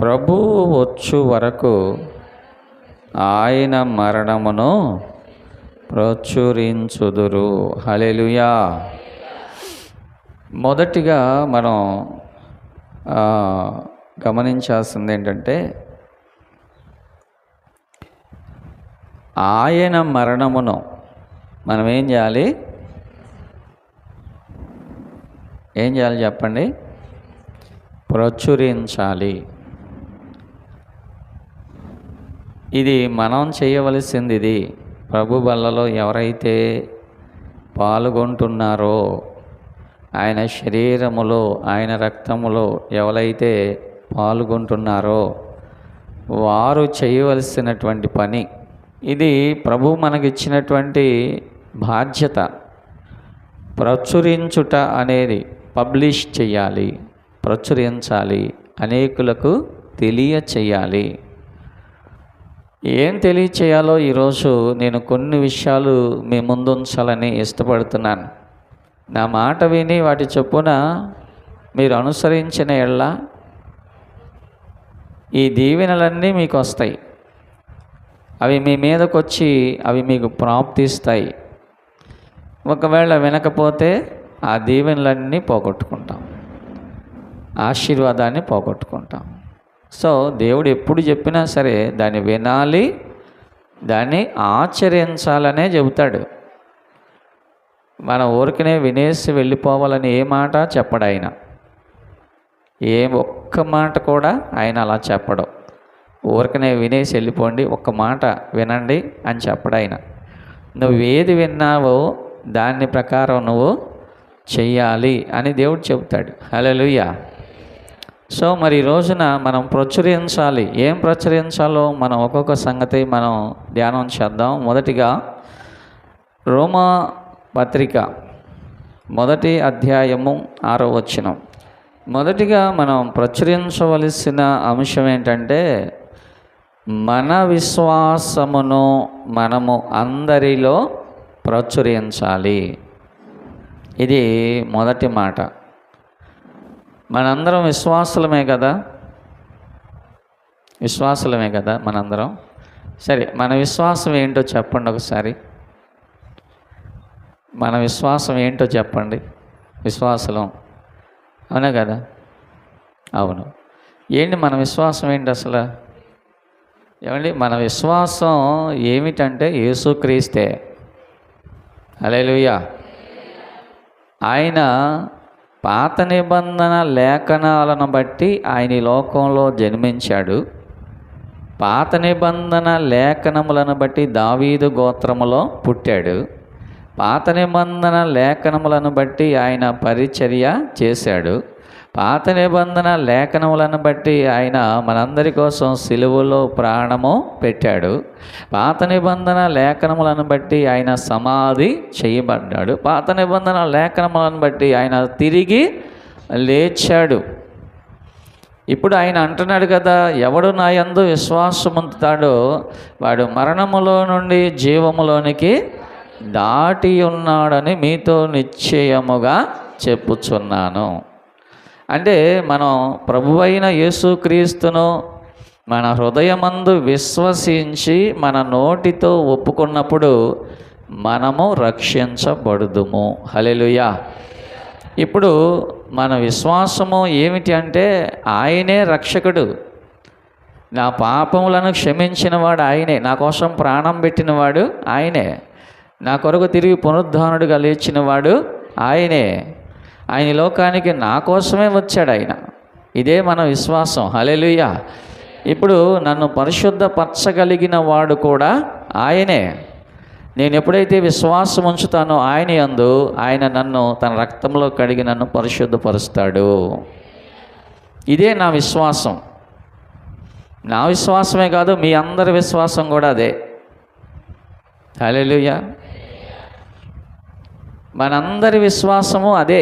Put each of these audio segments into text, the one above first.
ప్రభువు వచ్చు వరకు ఆయన మరణమును ప్రచురించుదురు. హల్లెలూయా. మొదటిగా మనం గమనించాల్సింది ఏంటంటే, ఆయన మరణమును మనం ఏం చేయాలి చెప్పండి? ప్రచురించాలి. ఇది మనం చేయవలసింది. ఇది ప్రభు బల్లలో ఎవరైతే పాల్గొంటున్నారో, ఆయన శరీరములో ఆయన రక్తములో ఎవరైతే పాల్గొంటున్నారో వారు చేయవలసినటువంటి పని ఇది. ప్రభు మనకిచ్చినటువంటి బాధ్యత. ప్రచురించుట అనేది పబ్లిష్ చేయాలి, ప్రచురించాలి, అనేకులకు తెలియచేయాలి. ఏం తెలియచేయాలో ఈరోజు నేను కొన్ని విషయాలు మీ ముందు ఉంచాలని ఇష్టపడుతున్నాను. నా మాట విని వాటి చొప్పున మీరు అనుసరించిన ఎడల ఈ దీవెనలన్నీ మీకు వస్తాయి. అవి మీ మీదకు వచ్చి అవి మీకు ప్రాప్తిస్తాయి. ఒకవేళ వినకపోతే ఆ దీవెనలన్నీ పోగొట్టుకుంటాం, ఆశీర్వాదాన్ని పోగొట్టుకుంటాం. సో దేవుడు ఎప్పుడు చెప్పినా సరే దాన్ని వినాలి, దాన్ని ఆచరించాలనే చెబుతాడు. మన ఊరికనే వినేసి వెళ్ళిపోవాలని ఏ మాట చెప్పడు ఆయన. ఒక్క మాట కూడా ఆయన అలా చెప్పడు. ఊరికనే వినేసి వెళ్ళిపోండి, ఒక్క మాట వినండి అని చెప్పడు ఆయన. నువ్వు ఏది విన్నావో దాని ప్రకారం నువ్వు చెయ్యాలి అని దేవుడు చెబుతాడు. హల్లెలూయా. సో మరి ఈ రోజున మనం ప్రచురించాలి. ఏం ప్రచురించాలో మనం ఒక్కొక్క సంగతి మనం ధ్యానం చేద్దాం. మొదటిగా రోమా పత్రిక 1వ అధ్యాయము 6వ వచనం. మొదటిగా మనం ప్రచురించవలసిన అంశం ఏంటంటే, మన విశ్వాసమును మనము అందరిలో ప్రచురించాలి. ఇది మొదటి మాట. మనందరం విశ్వాసులమే కదా, మనందరం. సరే, మన విశ్వాసం ఏంటో చెప్పండి ఒకసారి. మన విశ్వాసం ఏంటో చెప్పండి. విశ్వాసం అవునా కదా? అవును. ఏంటి మన విశ్వాసం ఏంటి అసలు? ఏమండి, మన విశ్వాసం ఏమిటంటే యేసుక్రీస్తే. హల్లెలూయా. ఆయన పాత నిబంధన లేఖనాలను బట్టి ఆయన ఈ లోకంలో జన్మించాడు. పాత నిబంధన లేఖనములను బట్టి దావీదు గోత్రములో పుట్టాడు. పాత నిబంధన లేఖనములను బట్టి ఆయన పరిచర్య చేశాడు. పాత నిబంధన లేఖనములను బట్టి ఆయన మనందరి కోసం సిలువలో ప్రాణము పెట్టాడు. పాత నిబంధన లేఖనములను బట్టి ఆయన సమాధి చేయబడ్డాడు. పాత నిబంధన లేఖనములను బట్టి ఆయన తిరిగి లేచాడు. ఇప్పుడు ఆయన అంటున్నాడు కదా, ఎవడు నా యందు విశ్వాసముంచుతాడో వాడు మరణములో నుండి జీవములోనికి దాటి ఉన్నాడని మీతో నిశ్చయముగా చెప్పుచున్నాను. అంటే మనం ప్రభువైన యేసుక్రీస్తును మన హృదయమందు విశ్వసించి మన నోటితో ఒప్పుకున్నప్పుడు మనము రక్షించబడుదుము. హల్లెలూయా. ఇప్పుడు మన విశ్వాసము ఏమిటి అంటే, ఆయనే రక్షకుడు. నా పాపములను క్షమించినవాడు ఆయనే. నా కోసం ప్రాణం పెట్టినవాడు ఆయనే. నా కొరకు తిరిగి పునరుద్ధానుడిగా లేచినవాడు ఆయనే. ఆయన లోకానికి నా కోసమే వచ్చాడు ఆయన. ఇదే మన విశ్వాసం. హల్లెలూయా. ఇప్పుడు నన్ను పరిశుద్ధపరచగలిగిన వాడు కూడా ఆయనే. నేను ఎప్పుడైతే విశ్వాసం ఉంచుతానో ఆయన యందు, ఆయన నన్ను తన రక్తంలో కడిగి నన్ను పరిశుద్ధపరుస్తాడు. ఇదే నా విశ్వాసం. నా విశ్వాసమే కాదు, మీ అందరి విశ్వాసం కూడా అదే. హల్లెలూయా. మనందరి విశ్వాసము అదే.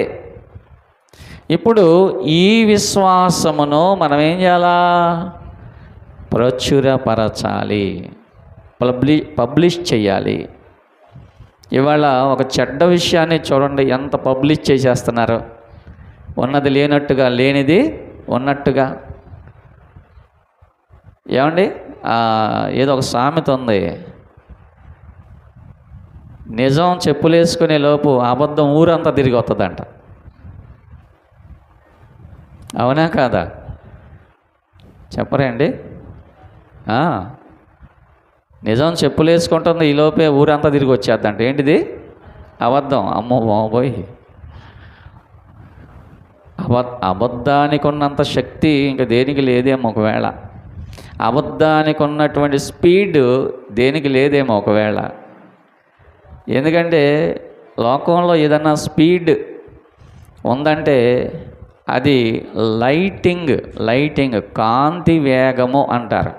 ఇప్పుడు ఈ విశ్వాసమును మనం ఏం చేయాలా? ప్రచురపరచాలి, పబ్లిష్ చేయాలి. ఇవాళ ఒక చెడ్డ విషయాన్ని చూడండి, ఎంత పబ్లిష్ చేసేస్తున్నారు. ఉన్నది లేనట్టుగా, లేనిది ఉన్నట్టుగా. ఏమండి ఏదో ఒక సామెత ఉంది, నిజం చెప్పులేసుకునే లోపు అబద్ధం ఊరంతా తిరిగి వస్తుందంట. అవునా కాదా? చెప్పరండి? నిజం చెప్పులేసుకుంటుంది, ఈ లోపే ఊరంతా తిరిగి వచ్చేద్దంట. ఏంటిది? అబద్ధం. అమ్మో బాబోయ్, అబద్ధానికి ఉన్నంత శక్తి ఇంకా దేనికి లేదేమో ఒకవేళ. అబద్ధానికి ఉన్నటువంటి స్పీడ్ దేనికి లేదేమో ఒకవేళ. ఎందుకంటే లోకంలో ఏదన్నా స్పీడ్ ఉందంటే అది లైటింగ్ కాంతి వేగము అంటారు.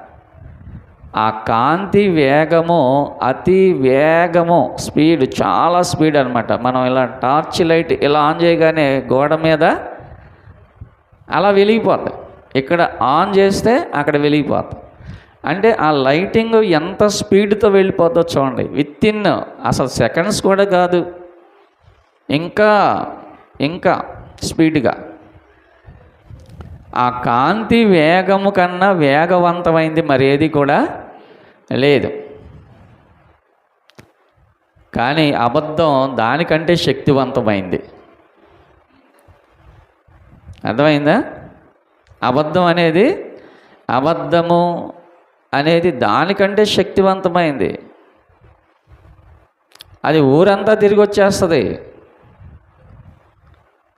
ఆ కాంతి వేగము అతి వేగము, స్పీడ్, చాలా స్పీడ్ అనమాట. మనం ఇలా టార్చ్ లైట్ ఇలా ఆన్ చేయగానే గోడ మీద అలా వెలిగిపోద్ది, ఇక్కడ ఆన్ చేస్తే అక్కడ వెలిగిపోద్ది. అంటే ఆ లైటింగ్ ఎంత స్పీడ్తో వెళ్ళిపోద్దో చూడండి. విత్ ఇన్ అసలు సెకండ్స్ కూడా కాదు, ఇంకా స్పీడ్గా. ఆ కాంతి వేగము కన్నా వేగవంతమైంది మరేది కూడా లేదు. కానీ అబద్ధం దానికంటే శక్తివంతమైంది. అర్థమైందా? అబద్ధము అనేది దానికంటే శక్తివంతమైంది. అది ఊరంతా తిరిగి వచ్చేస్తుంది.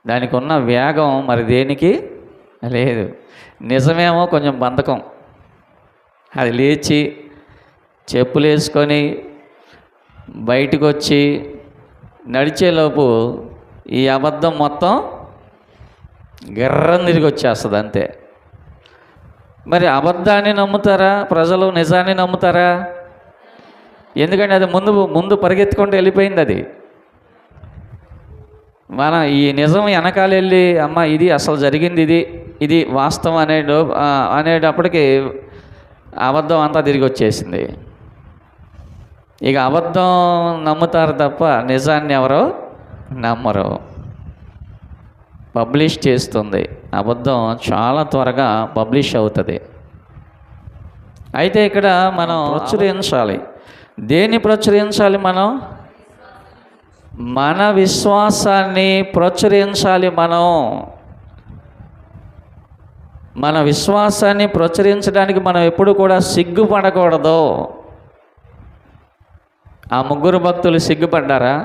దానికి ఉన్న వేగం మరి దేనికి లేదు. నిజమేమో కొంచెం బంధకం. అది లేచి చెప్పులు వేసుకొని బయటకు వచ్చి నడిచేలోపు ఈ అబద్ధం మొత్తం గిర్రం తిరిగి వచ్చేస్తుంది అంతే. మరి అబద్ధాన్ని నమ్ముతారా ప్రజలు, నిజాన్ని నమ్ముతారా? ఎందుకంటే అది ముందు పరిగెత్తుకుంటూ వెళ్ళిపోయింది. అది మన ఈ నిజం వెనకాల వెళ్ళి అమ్మ ఇది అసలు జరిగింది, ఇది వాస్తవం అనేటప్పటికీ అబద్ధం అంతా తిరిగి వచ్చేసింది. ఇక అబద్ధం నమ్ముతారు తప్ప నిజాన్ని ఎవరో నమ్మరు. పబ్లిష్ చేస్తుంది అబద్ధం, చాలా త్వరగా పబ్లిష్ అవుతుంది. అయితే ఇక్కడ మనం ప్రచురించాలి. దేన్ని ప్రచురించాలి? మన విశ్వాసాన్ని ప్రచురించాలి. మన విశ్వాసాన్ని ప్రచురించడానికి మనం ఎప్పుడు కూడా సిగ్గుపడకూడదు. ఆ ముగ్గురు భక్తులు సిగ్గుపడ్డారా?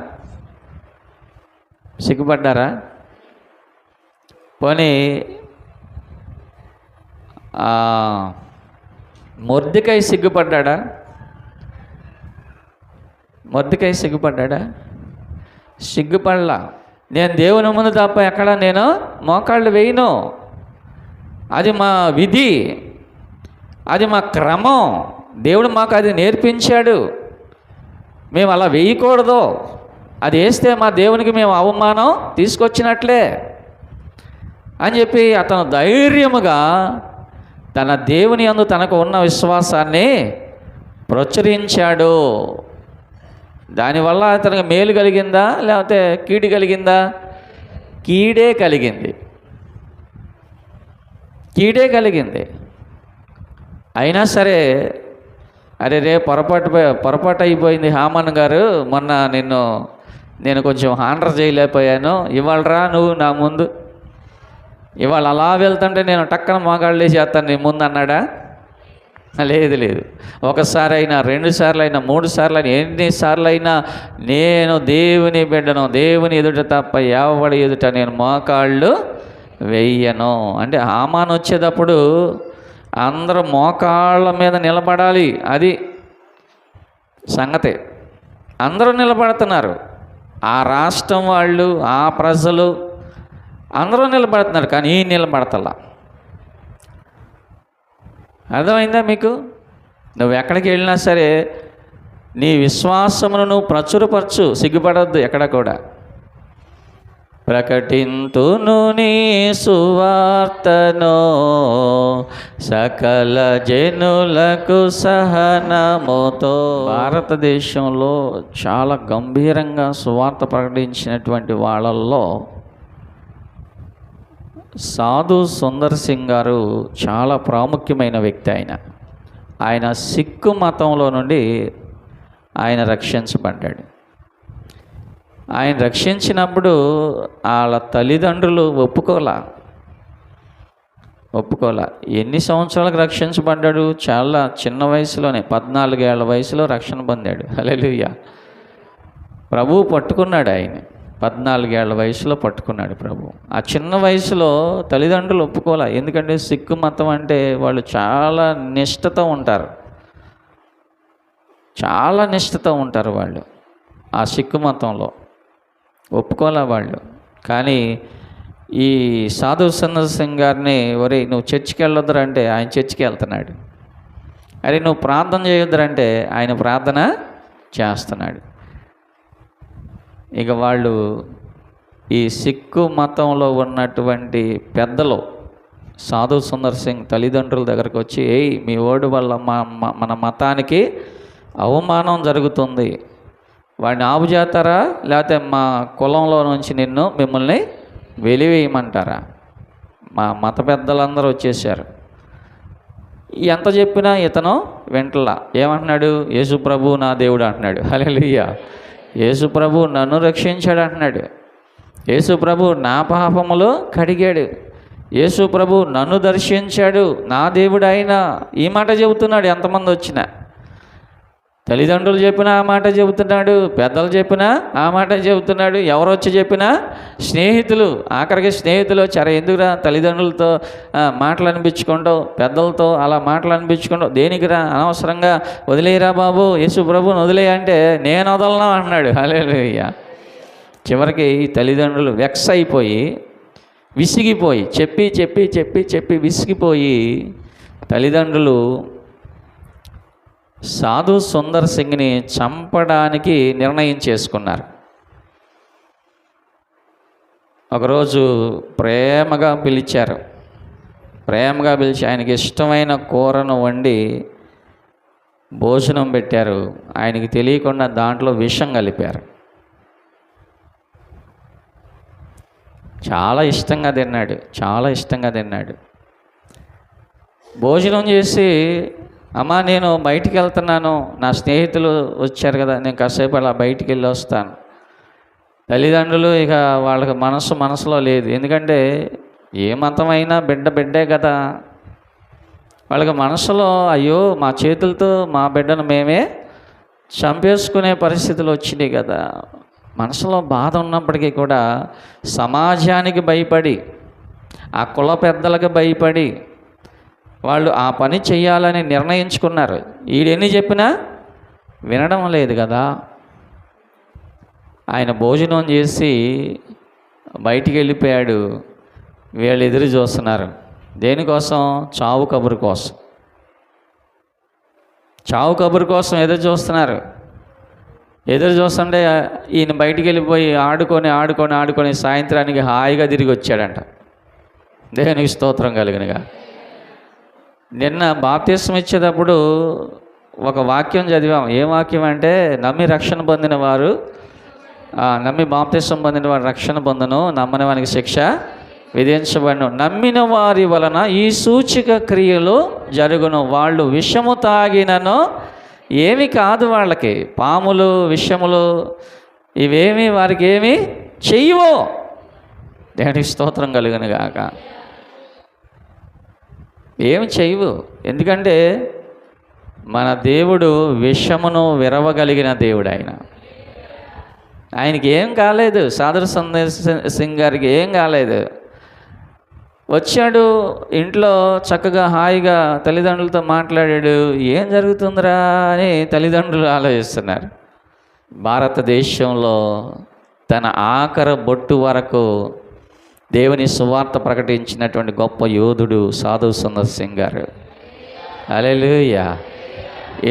పోనీ మొర్దెకై సిగ్గుపడ్డా? సిగ్గుపడలా. నేను దేవుని ముందు తప్ప ఎక్కడ నేను మోకాళ్ళు వేయను. అది మా విధి, అది మా క్రమం. దేవుడు మాకు అది నేర్పించాడు. మేము అలా వేయకూడదు. అది వేస్తే మా దేవునికి మేము అవమానం తీసుకొచ్చినట్లే అని చెప్పి అతను ధైర్యముగా తన దేవుని యందు తనకు ఉన్న విశ్వాసాన్ని ప్రచురించాడు. దానివల్ల అతనికి మేలు కలిగిందా లేకపోతే కీడు కలిగిందా? కీడే కలిగింది. అయినా సరే అరే పొరపాటు అయిపోయింది హామాన్ గారు, మొన్న నేను కొంచెం హాండర్ చేయలేకపోయాను, ఇవాళరా నువ్వు నా ముందు, ఇవాళ అలా వెళ్తుంటే నేను టక్కన మోకాళ్ళు వేసేస్తాను నీ ముందు అన్నాడా? లేదు. ఒకసారి అయినా, 2 సార్లు అయినా, 3 సార్లు అయినా, ఎన్నిసార్లు అయినా నేను దేవుని బిడ్డను, దేవుని ఎదుట తప్ప ఎవడి ఎదుట నేను మోకాళ్ళు వెయ్యను. అంటే హామాన్ వచ్చేటప్పుడు అందరూ మోకాళ్ళ మీద నిలబడాలి, అది సంగతి. అందరూ నిలబడుతున్నారు, ఆ రాష్ట్రం వాళ్ళు, ఆ ప్రజలు అందరూ నిలబడుతున్నారు, కానీ ఈ నిలబడతలా. అర్థమైందా మీకు? నువ్వు ఎక్కడికి వెళ్ళినా సరే నీ విశ్వాసమును నువ్వు ప్రచురపరచు, సిగ్గుపడద్దు ఎక్కడ కూడా. ప్రకటింతును నీ సువార్తను సకల జనులకు సహనముతో. భారతదేశంలో చాలా గంభీరంగా సువార్త ప్రకటించినటువంటి వాళ్ళల్లో సాధు సుందర్ సింగ్ గారు చాలా ప్రాముఖ్యమైన వ్యక్తి. ఆయన ఆయన సిక్కు మతంలో నుండి ఆయన రక్షించబడ్డాడు. ఆయన రక్షించినప్పుడు వాళ్ళ తల్లిదండ్రులు ఒప్పుకోలా. ఎన్ని సంవత్సరాలకు రక్షించబడ్డాడు? చాలా చిన్న వయసులోనే, 14 ఏళ్ల వయసులో రక్షణ పొందాడు. హల్లెలూయా. ప్రభువు పట్టుకున్నాడు ఆయన. 14 ఏళ్ల వయసులో పట్టుకున్నాడు ప్రభు. ఆ చిన్న వయసులో తల్లిదండ్రులు ఒప్పుకోలే. ఎందుకంటే సిక్కు మతం అంటే వాళ్ళు చాలా నిష్ఠతో ఉంటారు, చాలా నిష్ఠతో ఉంటారు వాళ్ళు. ఆ సిక్కు మతంలో ఒప్పుకోలే వాళ్ళు. కానీ ఈ సాధు సుందర్ సింగ్ గారిని, ఒరే నువ్వు చర్చికి వెళ్ళొద్దురా అంటే ఆయన చర్చికి వెళ్తున్నాడు. అరే నువ్వు ప్రార్థన చేయొద్దురంటే ఆయన ప్రార్థన చేస్తున్నాడు. ఇక వాళ్ళు ఈ సిక్కు మతంలో ఉన్నటువంటి పెద్దలు సాధు సుందర్ సింగ్ తల్లిదండ్రుల దగ్గరకు వచ్చి, మీ ఓడి వల్ల మన మతానికి అవమానం జరుగుతుంది, వాడిని ఆపు చేస్తారా, లేకపోతే మా కులంలో నుంచి మిమ్మల్ని వెలివేయమంటారా? మా మత పెద్దలందరూ వచ్చేసారు. ఎంత చెప్పినా ఇతను వెంటలా. ఏమంటున్నాడు? యేసు ప్రభు నా దేవుడు అంటున్నాడు. హల్లెలూయా. యేసు ప్రభు నన్ను రక్షించాడు అంటున్నాడు. యేసు ప్రభు నా పాపములు కడిగాడు. యేసు ప్రభు నన్ను దర్శించాడు, నా దేవుడు ఆయన. ఈ మాట చెబుతున్నాడు. ఎంతమంది వచ్చినా, తల్లిదండ్రులు చెప్పినా ఆ మాట చెబుతున్నాడు, పెద్దలు చెప్పినా ఆ మాట చెబుతున్నాడు, ఎవరు వచ్చి చెప్పినా, స్నేహితులు, ఆఖరికి స్నేహితులు వచ్చారు. ఎందుకురా తల్లిదండ్రులతో మాటలు అనిపించుకుంటావు, పెద్దలతో అలా మాటలు అనిపించుకుంటావు, దేనికిరా, అనవసరంగా వదిలేయరా బాబు, యేసు ప్రభుని వదిలేయ అంటే నేను వదలనా అన్నాడు. హల్లెలూయా. చివరికి ఈ తల్లిదండ్రులు వెక్స్ అయిపోయి, విసిగిపోయి, చెప్పి చెప్పి చెప్పి చెప్పి విసిగిపోయి తల్లిదండ్రులు సాధు సుందర్ సింగ్ని చంపడానికి నిర్ణయం చేసుకున్నారు. ఒకరోజు ప్రేమగా పిలిచి ఆయనకి ఇష్టమైన కూరను వండి భోజనం పెట్టారు. ఆయనకి తెలియకుండా దాంట్లో విషం కలిపారు. చాలా ఇష్టంగా తిన్నాడు. భోజనం చేసి, అమ్మా నేను బయటికి వెళ్తున్నాను, నా స్నేహితులు వచ్చారు కదా, నేను కాసేపు అలా బయటికి వెళ్ళి వస్తాను. తల్లిదండ్రులు ఇక వాళ్ళకి మనసులో లేదు. ఎందుకంటే ఏ మతమైనా బిడ్డే కదా. వాళ్ళకి మనసులో అయ్యో మా చేతులతో మా బిడ్డను మేమే చంపేసుకునే పరిస్థితులు వచ్చినాయి కదా. మనసులో బాధ ఉన్నప్పటికీ కూడా సమాజానికి భయపడి, ఆ కుల పెద్దలకు భయపడి వాళ్ళు ఆ పని చేయాలని నిర్ణయించుకున్నారు. ఈడెన్ని చెప్పినా వినడం లేదు కదా. ఆయన భోజనం చేసి బయటికి వెళ్ళిపోయాడు. వీళ్ళు ఎదురు చూస్తున్నారు. దేనికోసం? చావు కబురు కోసం ఎదురు చూస్తుంటే ఈయన బయటికి వెళ్ళిపోయి ఆడుకొని సాయంత్రానికి హాయిగా తిరిగి వచ్చాడంట. దేవునికి స్తోత్రం కలుగునుగా. నిన్న బాప్తిస్మం ఇచ్చేటప్పుడు ఒక వాక్యం చదివాం. ఏ వాక్యం అంటే, నమ్మి బాప్తిస్మం పొందిన వారు రక్షణ పొందును, నమ్మని వానికి శిక్ష విధించబడును. నమ్మిన వారి వలన ఈ సూచక క్రియలు జరుగును. వాళ్ళు విషము తాగినను ఏమి కాదు వాళ్ళకి, పాములు విషములు ఇవేమి వారికి ఏమి చెయ్యవో. దేవునికి స్తోత్రం కలుగును గాక. ఏమి చెయ్యవు. ఎందుకంటే మన దేవుడు విషమును విరవగలిగిన దేవుడు. ఆయనకి ఏం కాలేదు. సాధు సుందర్ సింగ్ గారికి ఏం కాలేదు. వచ్చాడు ఇంట్లో చక్కగా హాయిగా తల్లిదండ్రులతో మాట్లాడాడు. ఏం జరుగుతుందిరా అని తల్లిదండ్రులు ఆలోచిస్తున్నారు. భారతదేశంలో తన ఆఖరి బొట్టు వరకు దేవుని సువార్త ప్రకటించినటువంటి గొప్ప యోధుడు సాధు సుందర్ సింగ్ గారు. హల్లెలూయా.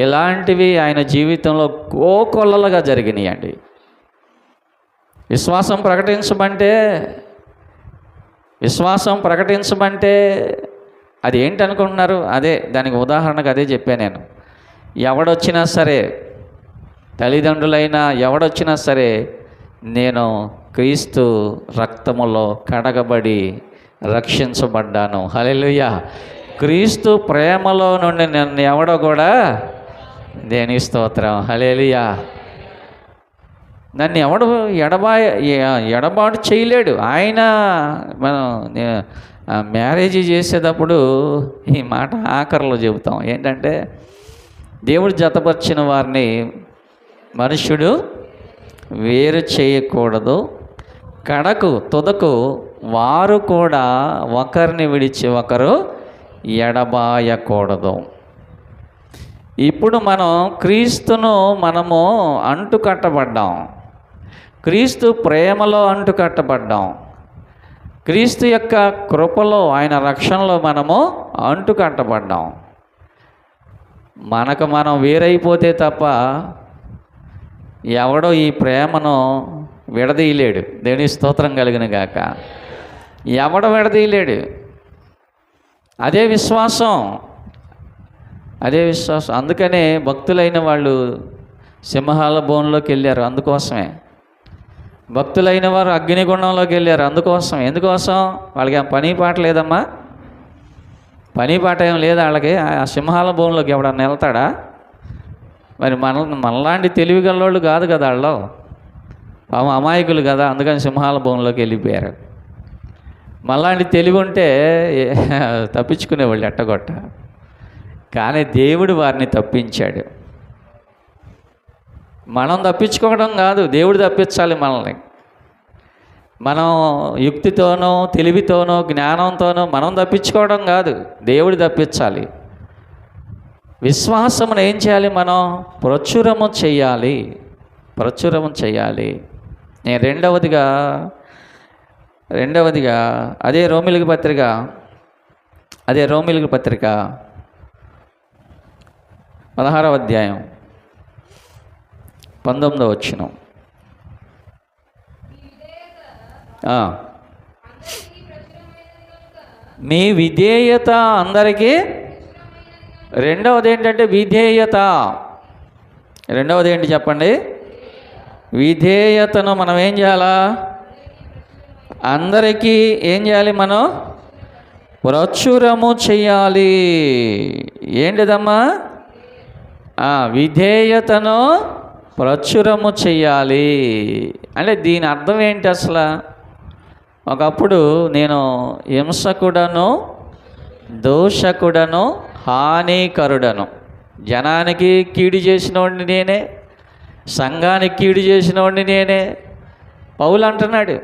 ఇలాంటివి ఆయన జీవితంలో కోకొల్లలుగా జరిగినాయండి. విశ్వాసం ప్రకటించమంటే అది ఏంటి అనుకుంటున్నారు? దానికి ఉదాహరణకు అదే చెప్పాను నేను. ఎవడొచ్చినా సరే, తల్లిదండ్రులైనా ఎవడొచ్చినా సరే, నేను క్రీస్తు రక్తములో కడగబడి రక్షించబడ్డాను. హల్లెలూయా. క్రీస్తు ప్రేమలో నుండి నన్ను ఎవడో కూడా, దేనికి స్తోత్రం, హల్లెలూయా, నన్ను ఎవడు ఎడబాటు చేయలేడు. ఆయన మనం మ్యారేజ్ చేసేటప్పుడు ఈ మాట ఆఖరిలో చెబుతాం ఏంటంటే, దేవుడు జతపరిచిన వారిని మనుష్యుడు వేరు చేయకూడదు, కడకు తుదకు వారు కూడా ఒకరిని విడిచి ఒకరు ఎడబాయకూడదు. ఇప్పుడు మనం క్రీస్తును మనము అంటు కట్టబడ్డాం, క్రీస్తు ప్రేమలో అంటు కట్టబడ్డాం, క్రీస్తు యొక్క కృపలో ఆయన రక్షణలో మనము అంటు కట్టబడ్డాం. మనకు మనం వేరైపోతే తప్ప ఎవడో ఈ ప్రేమను విడదీయలేడు. దేవుని స్తోత్రం కలిగిన గాక. ఎవడ విడదీయలేడు. అదే విశ్వాసం. అందుకనే భక్తులైన వాళ్ళు సింహాల బోన్లోకి వెళ్ళారు. అందుకోసమే భక్తులైన వారు అగ్నిగుండంలోకి వెళ్ళారు. అందుకోసం. ఎందుకోసం? వాళ్ళకి పని పాట లేదమ్మా, పని పాట ఏం లేదా వాళ్ళకి. ఆ సింహాల బోన్లోకి ఎవడన్నా వెళ్తాడా? మరి మనలాంటి తెలివి గల్లోళ్ళు కాదు కదా వాళ్ళు, అమాయకులు కదా, అందుకని సింహాల బోన్లోకి వెళ్ళిపోయారు. మనలాంటి తెలివి ఉంటే తప్పించుకునేవాళ్ళు ఎట్టగొట్ట. కానీ దేవుడు వారిని తప్పించాడు. మనం తప్పించుకోవడం కాదు, దేవుడు తప్పించాలి మనల్ని. మనం యుక్తితోనో తెలివితోనో జ్ఞానంతోనో మనం తప్పించుకోవడం కాదు, దేవుడు తప్పించాలి. విశ్వాసమును ఏం చేయాలి? మనం ప్రచురము చేయాలి. నేను రెండవదిగా అదే రోమిలికి పత్రిక 16వ అధ్యాయం 19వ వచనం. మీ విధేయత అందరికీ. రెండవది ఏంటంటే విధేయత. రెండవది ఏంటి చెప్పండి? విధేయతను మనం ఏం చేయాలా? అందరికీ ఏం చేయాలి? మనం ప్రచురము చేయాలి. ఏంటిదమ్మా? విధేయతను ప్రచురము చెయ్యాలి. అంటే దీని అర్థం ఏంటి అసలు? ఒకప్పుడు నేను హింసకుడను, దోషకుడను, హానికరుడను, జనానికి కీడు చేసినోడిని నేనే, సంఘానికి కీడు చేసినోడిని నేనే. పౌలు అంటున్నాడు,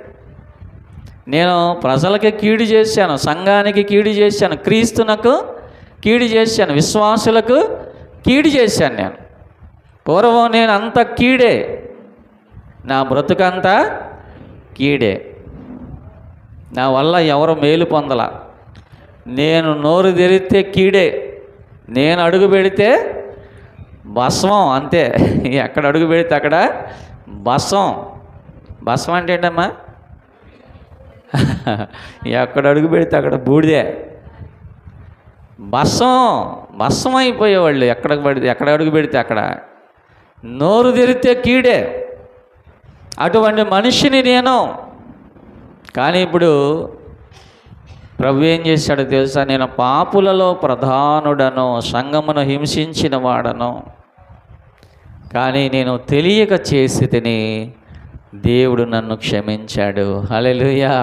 నేను ప్రజలకి కీడు చేశాను, సంఘానికి కీడు చేశాను, క్రీస్తునకు కీడు చేశాను, విశ్వాసులకు కీడు చేశాను. నేను పూర్వం నేను అంత కీడే, నా బ్రతుకంతా కీడే, నా వల్ల ఎవరు మేలు పొందల. నేను నోరు తెరిస్తే కీడే, నేను అడుగు పెడితే భస్మం, అంతే. ఎక్కడ అడుగు పెడితే అక్కడ భస్మం అంటే ఏంటమ్మా? ఎక్కడ అడుగు పెడితే అక్కడ బూడిదే. భస్మం అయిపోయేవాళ్ళు ఎక్కడ అడుగు పెడితే అక్కడ. నోరు తెరిస్తే కీడే, అటువంటి మనిషిని నేను. కానీ ఇప్పుడు ప్రభు ఏం చేశాడో తెలుసా? నేను పాపులలో ప్రధానుడను, సంఘమును హింసించిన వాడను, కానీ నేను తెలియక చేసి తిని దేవుడు నన్ను క్షమించాడు. హల్లెలూయా.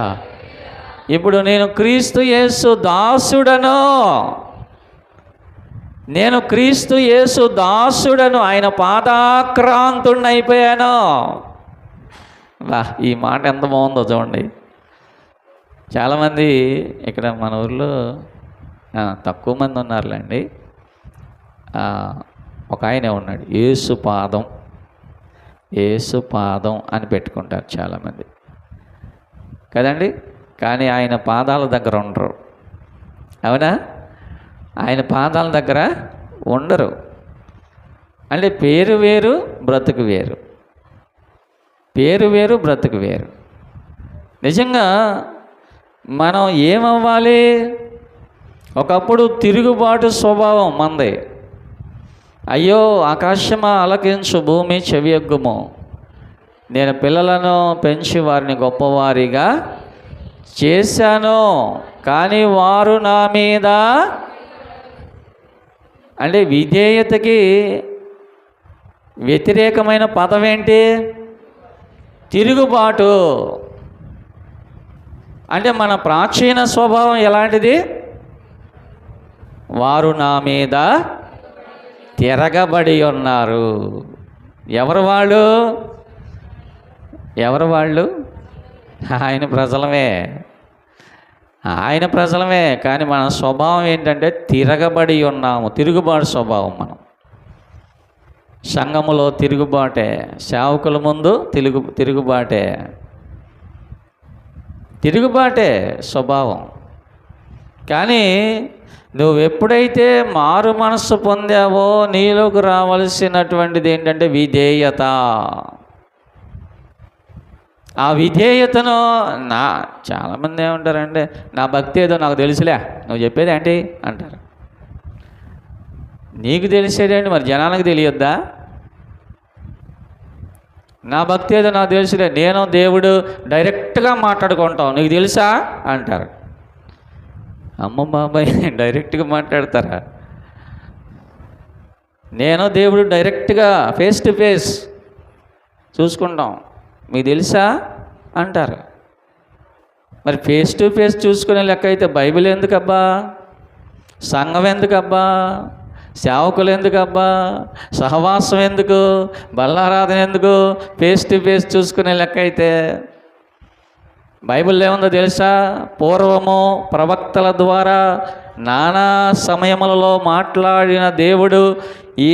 ఇప్పుడు నేను క్రీస్తు యేసు దాసుడను, ఆయన పాదాక్రాంతుడిని అయిపోయాను. ఈ మాట ఎంత బాగుందో చూడండి. చాలామంది ఇక్కడ మన ఊర్లో తక్కువ మంది ఉన్నారులేండి. ఒక ఆయనే ఉన్నాడు, యేసు పాదం అని పెట్టుకుంటారు చాలామంది కదండి. కానీ ఆయన పాదాల దగ్గర ఉండరు. అవునా? ఆయన పాదాల దగ్గర ఉండరు. అంటే పేరు వేరు, బ్రతుకు వేరు. నిజంగా మనం ఏమవ్వాలి? ఒకప్పుడు తిరుగుబాటు స్వభావం మంది. అయ్యో ఆకాశమా ఆలకించు, భూమి చెవియొగ్గుము, నేను పిల్లలను పెంచి వారిని గొప్పవారిగా చేశాను, కానీ వారు నా మీద అంటే విధేయతకి వ్యతిరేకమైన పదం ఏంటి? తిరుగుబాటు. అంటే మన ప్రాచీన స్వభావం ఎలాంటిది? వారు నా మీద తిరగబడి ఉన్నారు. ఎవరు వాళ్ళు? ఎవరు వాళ్ళు? ఆయన ప్రజలమే, ఆయన ప్రజలమే. కానీ మన స్వభావం ఏంటంటే తిరగబడి ఉన్నాము. తిరుగుబాటు స్వభావం. మనం సంఘములో తిరుగుబాటే, సేవకుల ముందు తిరుగుబాటే స్వభావం. కానీ నువ్వెప్పుడైతే మారు మనస్సు పొందావో నీలోకి రావాల్సినటువంటిది ఏంటంటే విధేయత. ఆ విధేయతను చాలామంది ఏమంటారంటే, నా భక్తి ఏదో నాకు తెలుసులే, నువ్వు చెప్పేది ఏంటి అంటారు. నీకు తెలిసేదేంటి మరి జనానికి తెలియద్దా? నా భక్తి ఏదో నాకు తెలుసులే, నేను దేవుడు డైరెక్ట్గా మాట్లాడుకుంటాం, నీకు తెలుసా అంటారు. అమ్మ బాబాయ్, డైరెక్ట్గా మాట్లాడతారా? నేను దేవుడు డైరెక్ట్గా ఫేస్ టు ఫేస్ చూసుకుంటాం, మీకు తెలుసా అంటారు. మరి ఫేస్ టు ఫేస్ చూసుకునే లెక్క అయితే బైబిల్ ఎందుకబ్బా? సంఘం ఎందుకబ్బా? సేవకులు ఎందుకబ్బా? సహవాసం ఎందుకు? బల్లారాధన ఎందుకు? ఫేస్ టు ఫేస్ చూసుకునే లెక్క అయితే బైబిల్లో ఏముందో తెలుసా? పూర్వము ప్రవక్తల ద్వారా నానా సమయములలో మాట్లాడిన దేవుడు. ఈ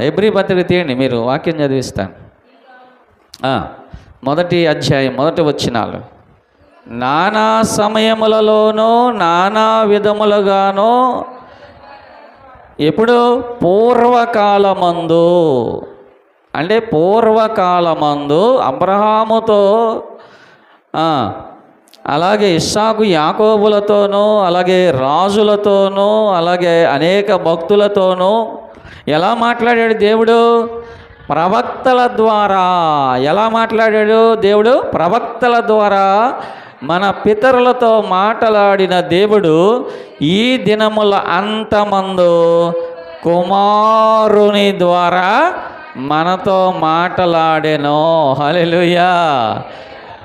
హెబ్రీ పత్రిక తీయండి, మీరు వాక్యం చదివిస్తాను. 1వ అధ్యాయం 1వ వచనాలు. నానా సమయములలోనూ నానా విధములుగానో ఎప్పుడు? పూర్వకాలమందు. అంటే పూర్వకాలమందు అబ్రహాముతో, అలాగే ఇస్సాకు యాకోబులతోనూ, అలాగే రాజులతోనూ, అలాగే అనేక భక్తులతోనూ ఎలా మాట్లాడాడు దేవుడు? ప్రవక్తల ద్వారా. ఎలా మాట్లాడాడు దేవుడు? ప్రవక్తల ద్వారా మన పితరులతో మాట్లాడిన దేవుడు ఈ దినముల అంతమందు కుమారుని ద్వారా మనతో మాట్లాడెను. హల్లెలూయా.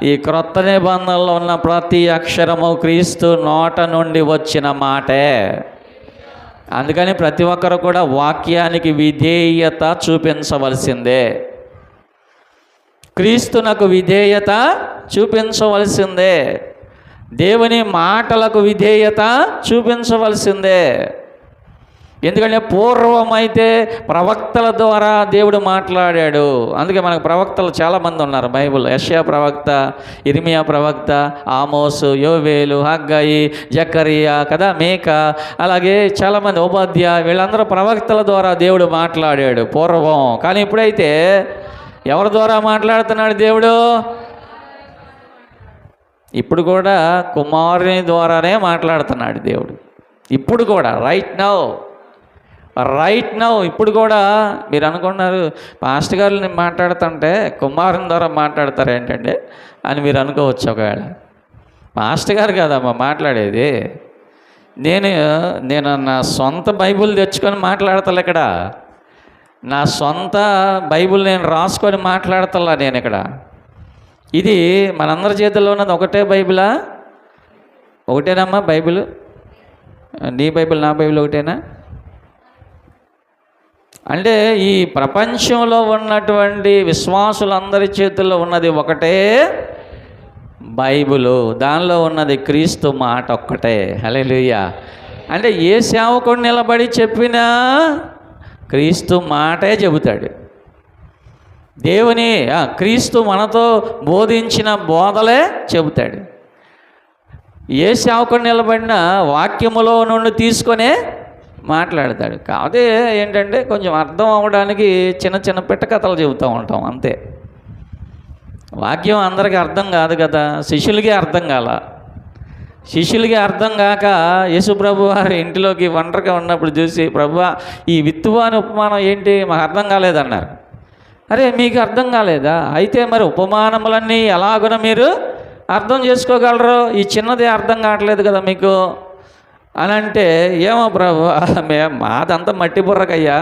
ఈ క్రొత్త నిబంధనలో ఉన్న ప్రతి అక్షరము క్రీస్తు నోట నుండి వచ్చిన మాటే. అందుకని ప్రతి ఒక్కరు కూడా వాక్యానికి విధేయత చూపించవలసిందే. క్రీస్తునకు విధేయత చూపించవలసిందే. దేవుని మాటలకు విధేయత చూపించవలసిందే. ఎందుకంటే పూర్వమైతే ప్రవక్తల ద్వారా దేవుడు మాట్లాడాడు. అందుకే మనకు ప్రవక్తలు చాలామంది ఉన్నారు బైబిల్. యెషయా ప్రవక్త, ఇర్మియా ప్రవక్త, ఆమోసు, యోవేలు, హగ్గయి, జకరియా కదా, మీక, అలాగే చాలామంది ఓబద్యా, వీళ్ళందరూ ప్రవక్తల ద్వారా దేవుడు మాట్లాడాడు పూర్వం. కానీ ఇప్పుడైతే ఎవరి ద్వారా మాట్లాడుతున్నాడు దేవుడు? ఇప్పుడు కూడా కుమారుని ద్వారానే మాట్లాడుతున్నాడు దేవుడు. ఇప్పుడు కూడా రైట్ నౌ ఇప్పుడు కూడా. మీరు అనుకున్నారు పాస్టర్ గారు నేను మాట్లాడుతుంటే కుమారుని ద్వారా మాట్లాడతారు ఏంటంటే అని మీరు అనుకోవచ్చు. ఒకవేళ పాస్టర్ గారు కాదమ్మా మాట్లాడేది, నేను నా సొంత బైబిల్ తెచ్చుకొని మాట్లాడతాను ఇక్కడ. నా సొంత బైబిల్ నేను రాసుకొని మాట్లాడతలా నేను ఇక్కడ. ఇది మనందరి చేతుల్లో ఉన్నది ఒకటే బైబిలా? ఒకటేనమ్మా బైబిల్? నీ బైబిల్ నా బైబిల్ ఒకటేనా? అంటే ఈ ప్రపంచంలో ఉన్నటువంటి విశ్వాసులందరి చేతుల్లో ఉన్నది ఒకటే బైబిలు. దానిలో ఉన్నది క్రీస్తు మాట ఒక్కటే. హల్లెలూయా. అంటే ఏ సేవకుడు నిలబడి చెప్పినా క్రీస్తు మాటే చెబుతాడు. దేవుని క్రీస్తు మనతో బోధించిన బోధలే చెబుతాడు. ఏ సేవకుడు నిలబడినా వాక్యములో నుండి తీసుకొనే మాట్లాడతాడు. కాకపోతే ఏంటంటే కొంచెం అర్థం అవ్వడానికి చిన్న చిన్న పిట్టకథలు చెబుతూ ఉంటాం అంతే. వాక్యం అందరికీ అర్థం కాదు కదా. శిష్యులకి అర్థం కాల. శిష్యులకి అర్థం కాక యేసు ప్రభు వారి ఇంటిలోకి ఒంటరిగా ఉన్నప్పుడు చూసి, ప్రభువా ఈ విత్తువాని ఉపమానం ఏంటి మాకు అర్థం కాలేదన్నారు. అరే మీకు అర్థం కాలేదా? అయితే మరి ఉపమానములన్నీ ఎలాగున మీరు అర్థం చేసుకోగలరు? ఈ చిన్నది అర్థం కావట్లేదు కదా మీకు అని అంటే, ఏమో ప్రభు మాదంతా మట్టి బుర్రకయ్యా,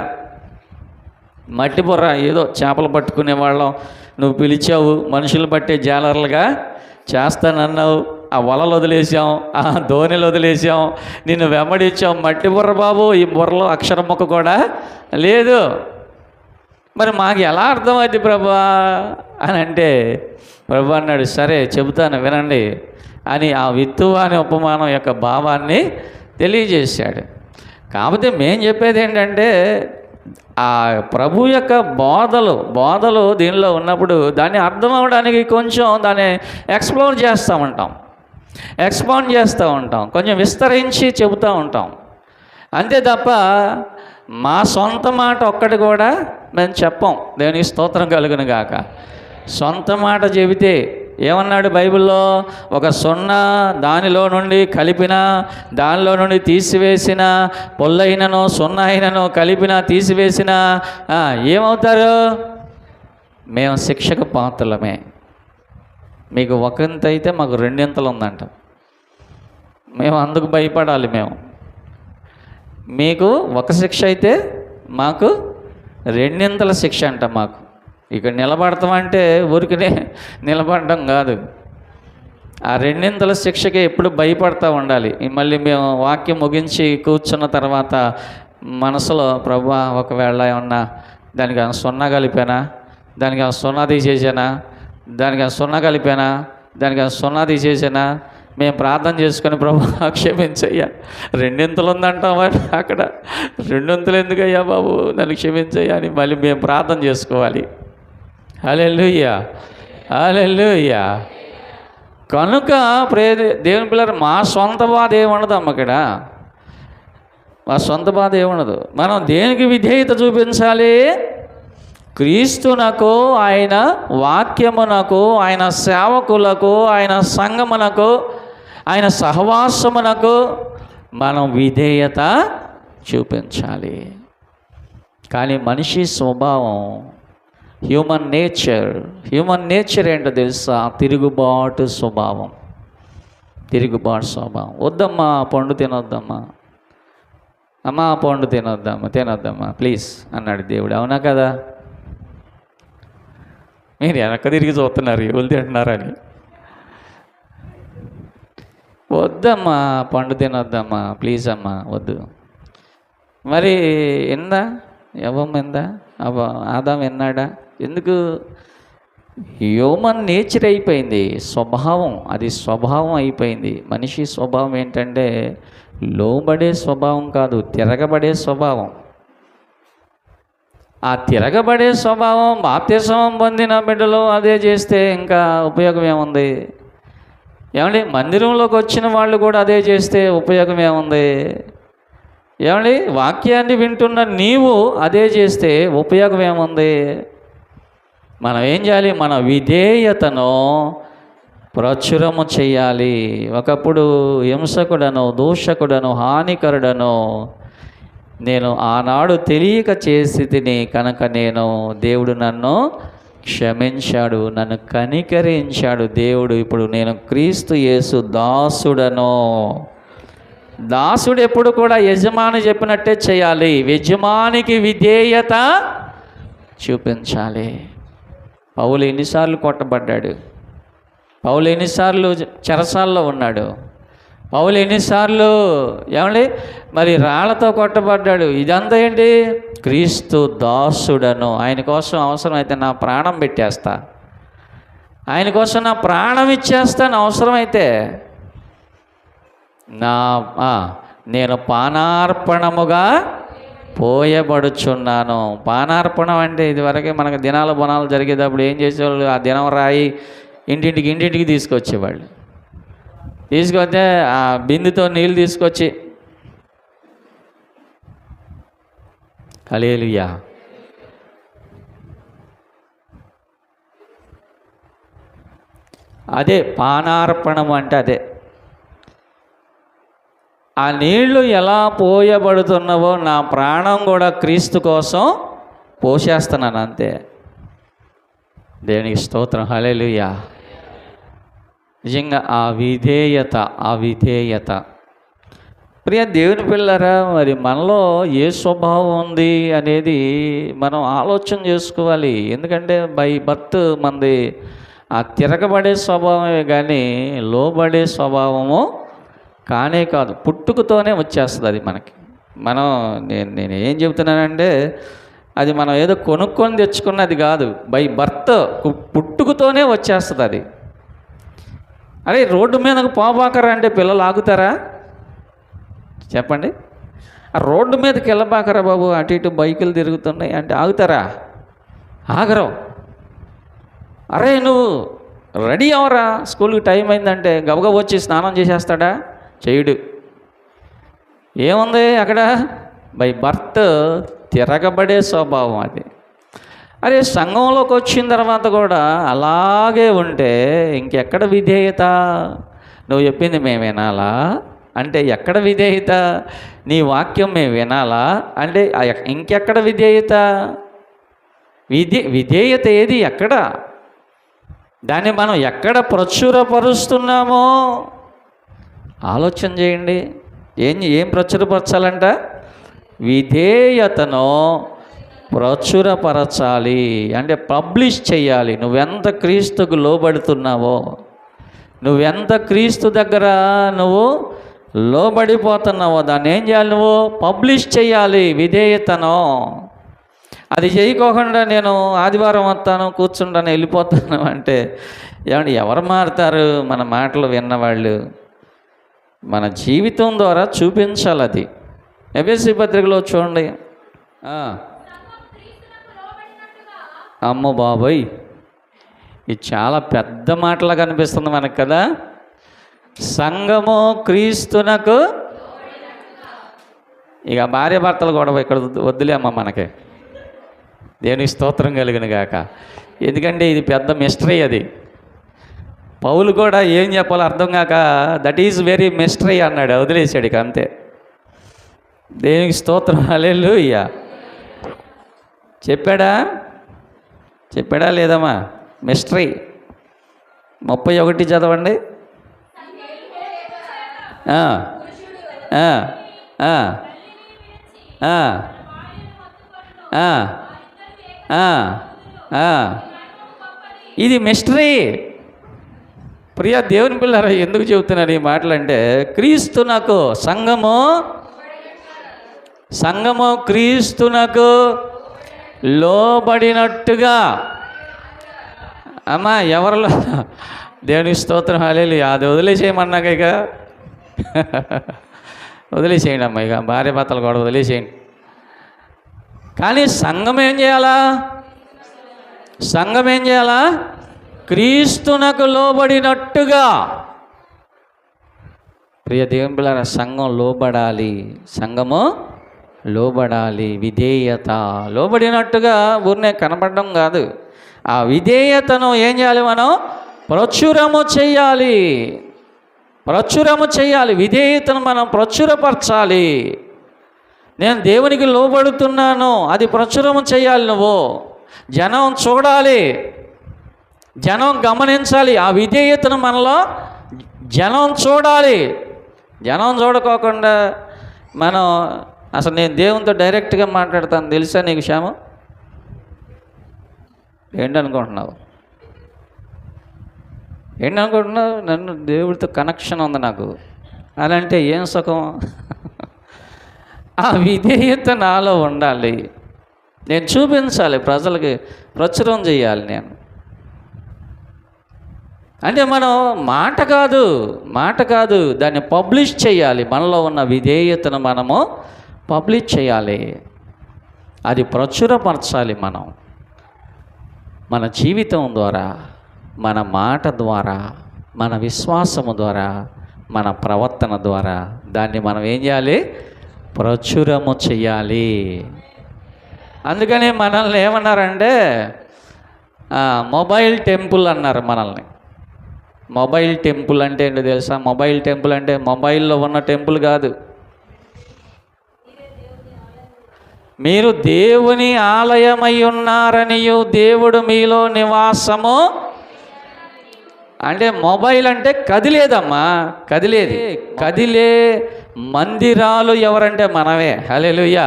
మట్టి బుర్ర, ఏదో చేపలు పట్టుకునే వాళ్ళం, నువ్వు పిలిచావు మనుషులు పట్టే జాలర్లుగా చేస్తానన్నావు, ఆ వలలు వదిలేసాం, ఆ ధోనిలు వదిలేసాం, నిన్ను వెంబడించాం, మట్టి బుర్ర బాబు, ఈ బుర్రలో అక్షరం ముక్క కూడా లేదు, మరి మాకు ఎలా అర్థమైంది ప్రభా అని అంటే, ప్రభు అన్నాడు, సరే చెబుతాను వినండి అని ఆ విత్తువ అనే ఉపమానం యొక్క భావాన్ని తెలియజేశాడు. కాకపోతే మేము చెప్పేది ఏంటంటే, ఆ ప్రభు యొక్క బోధలు దీనిలో ఉన్నప్పుడు దాన్ని అర్థం అవ్వడానికి కొంచెం దాన్ని ఎక్స్ప్లోర్ చేస్తూ ఉంటాం, కొంచెం విస్తరించి చెబుతూ ఉంటాం. అంతే తప్ప మా సొంత మాట ఒక్కటి కూడా మేము చెప్పం. దేవునికి స్తోత్రం కలుగును గాక. సొంత మాట చెబితే ఏమన్నాడు బైబిల్లో, ఒక సున్నా దానిలో నుండి కలిపిన, దానిలో నుండి తీసివేసిన, పొల్లైనను సున్నా అయినను కలిపిన తీసివేసిన ఏమవుతారు? మేము శిక్షకు పాత్రలమే. మీకు ఒకంత అయితే మాకు రెండింతలు ఉందంట. మేము అందుకు భయపడాలి. మీకు ఒక శిక్ష అయితే మాకు రెండింతల శిక్ష అంట. మాకు ఇక్కడ నిలబడతామంటే ఊరికనే నిలబడడం కాదు, ఆ రెండింతల శిక్షకి ఎప్పుడు భయపడతా ఉండాలి. మళ్ళీ మేము వాక్యం ముగించి కూర్చున్న తర్వాత మనసులో, ప్రభువా ఒకవేళ ఏమన్నా దానికి సున్నా కలిపానా, దానికి సున్నా తీసేసానా, దానికి సున్నా కలిపానా, దానికి సున్నా తీసేసానా, మేము ప్రార్థన చేసుకొని ప్రభువా క్షమించయ్యా, రెండింతలు ఉందంటాం అక్కడ, రెండింతలు ఎందుకయ్యా బాబు నన్ను క్షమించయ్యా అని మళ్ళీ మేము ప్రార్థన చేసుకోవాలి. హల్లెలూయా, హల్లెలూయా. కనుక దేవుని పిల్లలు, మా సొంత బాధ ఏముండదు అమ్మ ఇక్కడ, మా సొంత బాధ ఏముండదు. మనం దేనికి విధేయత చూపించాలి? క్రీస్తునకు, ఆయన వాక్యమునకు, ఆయన సేవకులకు, ఆయన సంఘమునకు, ఆయన సహవాసమునకు మనం విధేయత చూపించాలి. కానీ మనిషి స్వభావం, హ్యూమన్ నేచర్ ఏంటో తెలుసా? తిరుగుబాటు స్వభావం. వద్దమ్మా పండు తినొద్దమ్మా, అమ్మా పండు తినొద్దమ్మా ప్లీజ్ అన్నాడు దేవుడు. అవునా కదా? మీరు వెనక తిరిగి చూస్తున్నారు ఎవరు తింటున్నారని. వద్దమ్మా పండు తినొద్దమ్మా ప్లీజ్ అమ్మా వద్దు. మరి ఎందా ఆదాం విన్నాడా? ఎందుకు? హ్యూమన్ నేచర్ అయిపోయింది, స్వభావం అయిపోయింది. మనిషి స్వభావం ఏంటంటే లోబడే స్వభావం కాదు, తిరగబడే స్వభావం. ఆ తిరగబడే స్వభావం బాప్తిస్మం పొందిన బిడ్డలు అదే చేస్తే ఇంకా ఉపయోగం ఏముంది? ఏమండి, మందిరంలోకి వచ్చిన వాళ్ళు కూడా అదే చేస్తే ఉపయోగం ఏముంది? ఏమండి, వాక్యాన్ని వింటున్న నీవు అదే చేస్తే ఉపయోగం ఏముంది? మనం ఏం చేయాలి? మన విధేయతను ప్రచురము చేయాలి. ఒకప్పుడు హింసకుడను, దూషకుడను, హానికరుడను నేను ఆనాడు తెలియక చేసి తిని కనుక దేవుడు నన్ను క్షమించాడు, నన్ను కనికరించాడు దేవుడు. ఇప్పుడు నేను క్రీస్తు యేసు దాసుడను. దాసుడు ఎప్పుడు కూడా యజమాని చెప్పినట్టే చేయాలి, యజమానికి విధేయత చూపించాలి. పౌలు ఎన్నిసార్లు కొట్టబడ్డాడు? పౌలు ఎన్నిసార్లు చెరసాల్లో ఉన్నాడు? పౌలు ఎన్నిసార్లు ఏమండి మరి రాళ్లతో కొట్టబడ్డాడు? ఇదంతా ఏంటి? క్రీస్తు దాసుడను. ఆయన కోసం అవసరమైతే నా ప్రాణం పెట్టేస్తా, ఆయన కోసం నా ప్రాణం ఇచ్చేస్తాను. అవసరమైతే నేను పానార్పణముగా పోయబడుచున్నాను. పానార్పణం అంటే ఇదివరకే మనకు దినాల బొనాలు జరిగేటప్పుడు ఏం చేసేవాళ్ళు? ఆ దినం రాయి ఇంటింటికి తీసుకొచ్చేవాళ్ళు. తీసుకొస్తే ఆ బిందుతో నీళ్ళు తీసుకొచ్చి, హల్లెలూయా, అదే పానార్పణం అంటే అదే. ఆ నీళ్లు ఎలా పోయబడుతున్నావో నా ప్రాణం కూడా క్రీస్తు కోసం పోసేస్తున్నాను అంతే. దేవునికి స్తోత్రం, హల్లెలూయా. నిజంగా ఆ విధేయత ప్రియ దేవుని పిల్లరా, మరి మనలో ఏ స్వభావం ఉంది అనేది మనం ఆలోచన చేసుకోవాలి. ఎందుకంటే బై బర్త్ మనది ఆ తిరగబడే స్వభావమే కానీ లోబడే స్వభావము కానే కాదు. పుట్టుకతోనే వచ్చేస్తుంది అది మనకి. నేను ఏం చెబుతున్నానంటే అది మనం ఏదో కొనుక్కొని తెచ్చుకున్నది కాదు. బై బర్త్ పుట్టుకతోనే వచ్చేస్తుంది అది. అరే రోడ్డు మీదకు పోబాకరా అంటే పిల్లలు ఆగుతారా చెప్పండి? ఆ రోడ్డు మీదకి వెళ్ళబాకరా బాబు, అటు ఇటు బైకులు తిరుగుతున్నాయి అంటే ఆగుతారా? ఆగరు. అరే నువ్వు రెడీ అవరా, స్కూల్కి టైం అయిందంటే గబగబ వచ్చి స్నానం చేసేస్తాడా? చేయడు. ఏముంది అక్కడ? బై బర్త్ తిరగబడే స్వభావం అది. అరే సంఘంలోకి వచ్చిన తర్వాత కూడా అలాగే ఉంటే ఇంకెక్కడ విధేయత? నువ్వు చెప్పింది మేము వినాలా అంటే ఎక్కడ విధేయత? నీ వాక్యం మేము వినాలా అంటే ఇంకెక్కడ విధేయత? విధేయత ఏది? ఎక్కడ? దాన్ని మనం ఎక్కడ ప్రచురపరుస్తున్నామో ఆలోచన చేయండి. ఏం ప్రచురపరచాలంట? విధేయతను ప్రచురపరచాలి అంటే పబ్లిష్ చేయాలి. నువ్వెంత క్రీస్తుకు లోబడుతున్నావో, నువ్వెంత క్రీస్తు దగ్గర నువ్వు లోబడిపోతున్నావో దాన్ని ఏం చేయాలి? నువ్వు పబ్లిష్ చేయాలి విధేయతను. అది చేయకోకుండా నేను ఆదివారం వస్తాను, కూర్చుంటాను, వెళ్ళిపోతాను అంటే ఏమంటే ఎవరు మారుతారు? మన మాటలు విన్నవాళ్ళు. మన జీవితం ద్వారా చూపించాలి అది. ఎఫెసీ పత్రికలో చూడండి. అమ్మో బాబోయ్, ఇది చాలా పెద్ద మాటలాగా అనిపిస్తుంది మనకు కదా. సంఘము క్రీస్తునకు, ఇక భార్య భర్తలు గొడవ ఇక్కడ వద్దులే అమ్మ మనకి. దేవునికి స్తోత్రం కలిగిన గాక. ఎందుకంటే ఇది పెద్ద మిస్టరీ. అది పౌలు కూడా ఏం చెప్పాలో అర్థం కాక దట్ ఈజ్ వెరీ మిస్టరీ అన్నాడు, వదిలేసాడు ఇక అంతే. దేవునికి స్తోత్రం, హల్లెలూయా. చెప్పాడా లేదమ్మా? మిస్టరీ. 31 చదవండి. ఇది మిస్టరీ. ప్రియ దేవుని పిల్లరా, ఎందుకు చెబుతున్నారు ఈ మాటలంటే క్రీస్తునకు సంఘము క్రీస్తునకు లోబడినట్టుగా. అమ్మా ఎవరిలో? దేవుని స్తోత్రం, హల్లెలూయా. అది వదిలేసేయమన్నాక ఇక వదిలేసేయండి అమ్మ, ఇక భార్య భర్తలు కూడా వదిలేసేయండి. కానీ సంఘం ఏం చేయాలా? క్రీస్తునకు లోబడినట్టుగా. ప్రియ దేవుని పిల్లరా, సంఘం సంఘము లోబడాలి. విధేయత లోబడినట్టుగా ఊరినే కనపడడం కాదు. ఆ విధేయతను ఏం చేయాలి? మనం ప్రచురము చేయాలి. విధేయతను మనం ప్రచురపరచాలి. నేను దేవునికి లోబడుతున్నాను, అది ప్రచురము చేయాలి. నువ్వు జనం చూడాలి, జనం గమనించాలి. ఆ విధేయతను మనలో జనం చూడాలి. జనం చూడకోకుండా మనం అసలు నేను దేవునితో డైరెక్ట్గా మాట్లాడతాను తెలుసా నీకు శ్యాము? ఏంటనుకుంటున్నావు? నన్ను దేవుడితో కనెక్షన్ ఉంది నాకు అని అంటే ఏం సుఖం? ఆ విధేయత నాలో ఉండాలి. నేను చూపించాలి, ప్రజలకి ప్రచురం చేయాలి. నేను అంటే మనం మాట కాదు దాన్ని పబ్లిష్ చేయాలి. మనలో ఉన్న విధేయతను మనము పబ్లిష్ చేయాలి, అది ప్రచురపరచాలి. మనం మన జీవితం ద్వారా, మన మాట ద్వారా, మన విశ్వాసము ద్వారా, మన ప్రవర్తన ద్వారా దాన్ని మనం ఏం చేయాలి? ప్రచురము చేయాలి. అందుకని మనల్ని ఏమన్నారంటే మొబైల్ టెంపుల్ అన్నారు మనల్ని. మొబైల్ టెంపుల్ అంటే ఏంటో తెలుసా? మొబైల్ టెంపుల్ అంటే మొబైల్లో ఉన్న టెంపుల్ కాదు. మీరు దేవుని ఆలయమై ఉన్నారనియు దేవుడు మీలో నివాసము. అంటే మొబైల్ అంటే కదిలే మందిరాలు ఎవరంటే మనమే. హల్లెలూయా.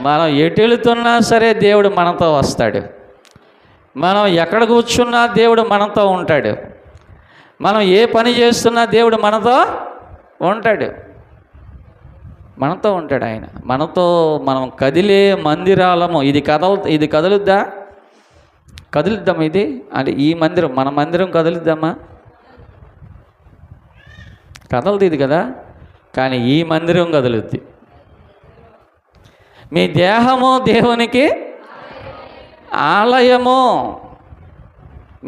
మనం ఎటు వెళుతున్నా సరే దేవుడు మనతో వస్తాడు. మనం ఎక్కడ కూర్చున్నా దేవుడు మనతో ఉంటాడు. మనం ఏ పని చేస్తున్నా దేవుడు మనతో ఉంటాడు. మనతో ఉంటాడు ఆయన. మనతో మనం కదిలే మందిరాలము. ఇది కదులుద్దా? కదులుద్దాం ఇది అంటే ఈ మందిరం, మన మందిరం కదులుద్దామా? కదలదు ఇది కదా. కానీ ఈ మందిరం కదులుద్ది. మీ దేహము దేవునికి ఆలయము.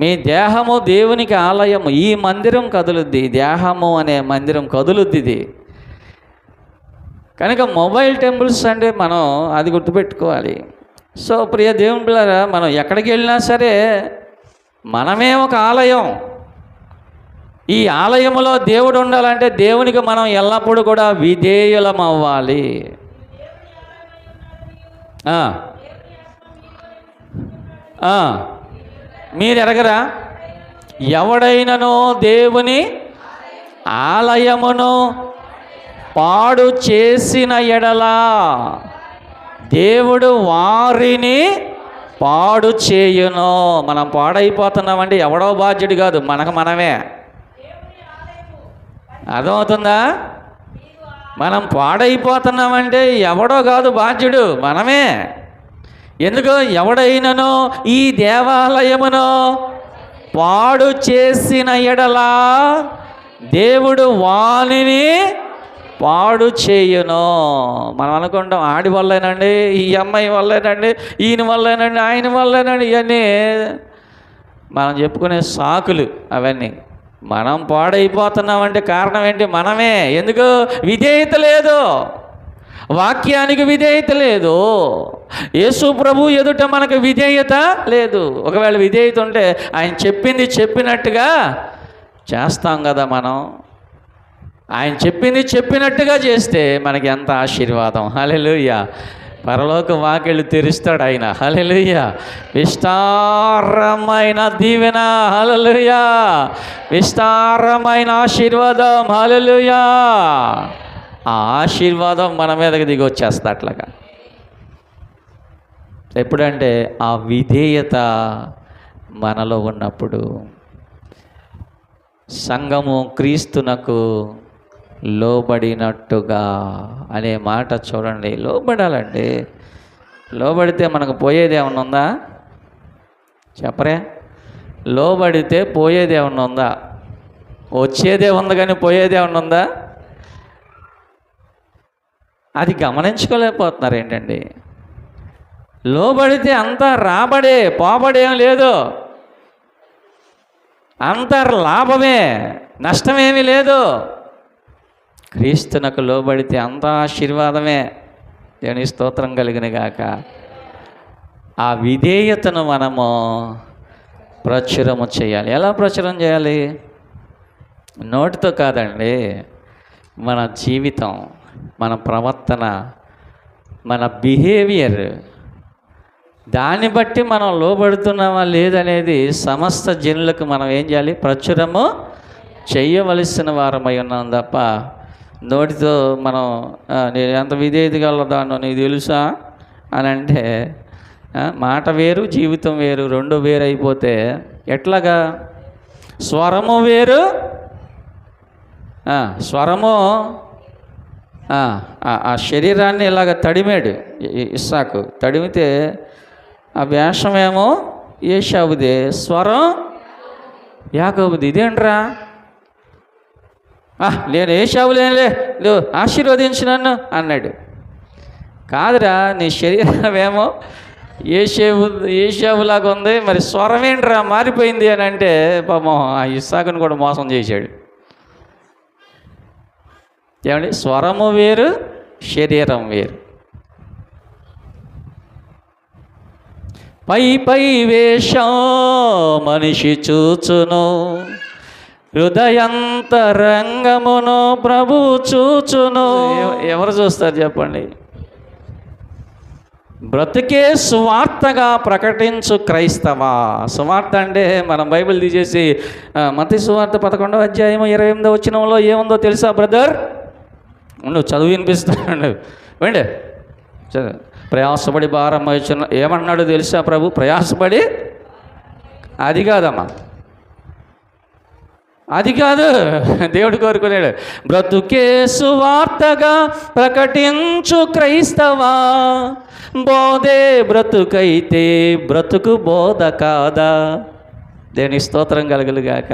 మీ దేహము దేవునికి ఆలయము. ఈ మందిరం కదులుద్ది. దేహము అనే మందిరం కదులుద్ది. ఇది కనుక మొబైల్ టెంపుల్స్ అంటే మనం అది గుర్తుపెట్టుకోవాలి. సో ప్రియ దేవుని పిల్లరా, మనం ఎక్కడికి వెళ్ళినా సరే మనమే ఒక ఆలయం. ఈ ఆలయములో దేవుడు ఉండాలంటే దేవునికి మనం ఎల్లప్పుడూ కూడా విధేయులం అవ్వాలి. మీరు ఎరగరా? ఎవడైనను దేవుని ఆలయమును పాడు చేసిన ఎడలా దేవుడు వారిని పాడు చేయును. మనం పాడైపోతున్నామంటే ఎవడో బాధ్యుడు కాదు, మనమే. అర్థమవుతుందా? మనం పాడైపోతున్నామంటే ఎవడో కాదు బాధ్యుడు, మనమే. ఎందుకు? ఎవడైనను ఈ దేవాలయమును పాడు చేసిన ఎడలా దేవుడు వానిని పాడు చేయును. మనం అనుకుంటాం ఆడి వల్లేనండి, ఈ అమ్మాయి వల్లేనండి, ఈయన వల్లేనండి, ఆయన వల్లేనండి. ఇవన్నీ మనం చెప్పుకునే సాకులు అవన్నీ. మనం పాడైపోతున్నామంటే కారణం ఏంటి? మనమే. ఎందుకు? విధేయత లేదు, వాక్యానికి విధేయత లేదు, యేసు ప్రభు ఎదుట మనకు విధేయత లేదు. ఒకవేళ విధేయత ఉంటే ఆయన చెప్పింది చెప్పినట్టుగా చేస్తాం కదా. మనం ఆయన చెప్పింది చెప్పినట్టుగా చేస్తే మనకి ఎంత ఆశీర్వాదం. హల్లెలూయా. పరలోక వాకిళ్ళు తెరుస్తాడు ఆయన. హల్లెలూయా. విస్తారమైన దీవెన. హల్లెలూయా. విస్తారమైన ఆశీర్వాదం. హల్లెలూయా. ఆ ఆశీర్వాదం మన మీదకి దిగి వచ్చేస్తా అట్లాగా. ఎప్పుడంటే ఆ విధేయత మనలో ఉన్నప్పుడు. సంఘము క్రీస్తునకు లోబడినట్టుగా అనే మాట చూడండి. లోబడాలండి. లోబడితే మనకు పోయేది ఏమన్నా ఉందా? చెప్పరే. లోబడితే పోయేది ఏమన్నా ఉందా? వచ్చేదే ఉంది కానీ పోయేది ఏమన్నా ఉందా? అది గమనించుకోలేకపోతున్నారు ఏంటండి. లోబడితే అంతా రాబడే, పోబడేం లేదు. అంత లాభమే, నష్టమేమీ లేదు. క్రీస్తునకు లోబడితే అంత ఆశీర్వాదమే. దేవుని స్తోత్రం కలిగిన గాక. ఆ విధేయతను మనము ప్రచురము చేయాలి. ఎలా ప్రచురం చేయాలి? నోటితో కాదండి. మన జీవితం, మన ప్రవర్తన, మన బిహేవియర్, దాన్ని బట్టి మనం లోబడుతున్నామా లేదనేది సమస్త జనులకు మనం ఏం చేయాలి? ప్రచురము చేయవలసిన వారమై ఉన్నాం తప్ప నోటితో మనం నేను ఎంత విధేయత గలదానో నీకు తెలుసా అని అంటే మాట వేరు, జీవితం వేరు, రెండు వేరు అయిపోతే ఎట్లాగా? స్వరము వేరు, స్వరము ఆ శరీరాన్ని ఇలాగ తడిమాడు ఇస్సాకు. తడిమితే ఆ వేషమేమో ఏశావుదే, స్వరం యాకోబుది. ఇదేంట్రా? నేను ఏశావులేనులే, నువ్వు ఆశీర్వదించు నన్ను అన్నాడు. కాదురా, నీ శరీరమేమో ఏశావులాగా ఉంది, మరి స్వరం ఏంట్రా మారిపోయింది అని అంటే పాపం ఆ ఇస్సాకుని కూడా మోసం చేశాడు. ఏమండి? స్వరము వేరు, శరీరం వేరు. పై వేషం మనిషి చూచును, హృదయంతరంగమును ప్రభు చూచును. ఎవరు చూస్తారు చెప్పండి? బ్రతికే సువార్తగా ప్రకటించు క్రైస్తవ. సువార్త అంటే మనం బైబిల్ తీసేసి మత్తయి సువార్త 11వ అధ్యాయం 28వ వచనంలో ఏముందో తెలుసా బ్రదర్? నువ్వు చదువు వినిపిస్తున్నాడు వెండి ప్రయాసపడి భారం మోయుచున్న ఏమన్నాడు తెలుసా ప్రభు? ప్రయాసపడి అది కాదమ్మా, అది కాదు దేవుడు కోరుకున్నాడు. బ్రతుకే సువార్తగా ప్రకటించు క్రైస్తవా, బోధే బ్రతుకైతే బ్రతుకు బోధ కాదా? దేని స్తోత్రం కలుగులుగాక.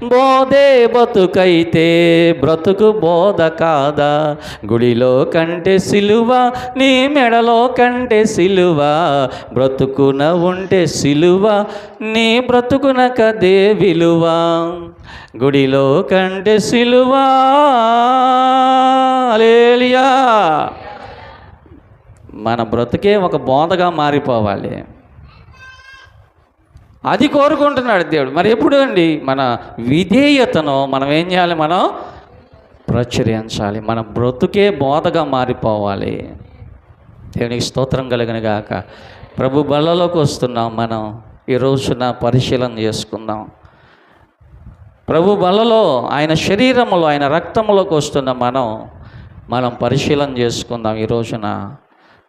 బోధే బ్రతుకైతే బ్రతుకు బోధ కాదా? గుడిలో కంటే సిలువ, నీ మెడలో కంటే సిలువ, బ్రతుకున ఉంటే సిలువ, నీ బ్రతుకున కదే విలువ. గుడిలో కంటే సిలువ, హల్లెలూయా. మన బ్రతుకే ఒక బోధగా మారిపోవాలి, అది కోరుకుంటున్నాడు దేవుడు. మరి ఎప్పుడు అండి? మన విధేయతను మనం ఏం చేయాలి? మనం ప్రచురించాలి. మన బ్రతుకే బోధగా మారిపోవాలి. దేవునికి స్తోత్రం కలుగును గాక. ప్రభు బల్లలోకి వస్తున్నాం. మనం ఈ రోజున పరిశీలన చేసుకుందాం. ప్రభు బల్లలో, ఆయన శరీరంలో, ఆయన రక్తంలోకి వస్తున్న మనం పరిశీలన చేసుకుందాం. ఈ రోజున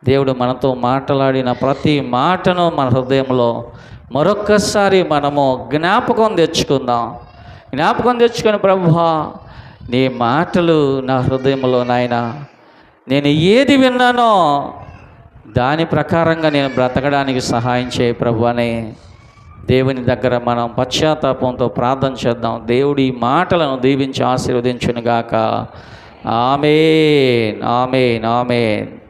దేవుడు మనతో మాట్లాడిన ప్రతి మాటను మన హృదయంలో మరొక్కసారి మనము జ్ఞాపకం తెచ్చుకుందాం. జ్ఞాపకం తెచ్చుకొని, ప్రభువా నీ మాటలు నా హృదయంలో, నాయన నేను ఏది విన్నానో దాని ప్రకారంగా నేను బ్రతకడానికి సహాయం చేయి ప్రభు అని దేవుని దగ్గర మనం పశ్చాత్తాపంతో ప్రార్థన చేద్దాం. దేవుడి మాటలను దీవించి ఆశీర్వదించునుగాక. ఆమేన్, ఆమేన్, ఆమేన్.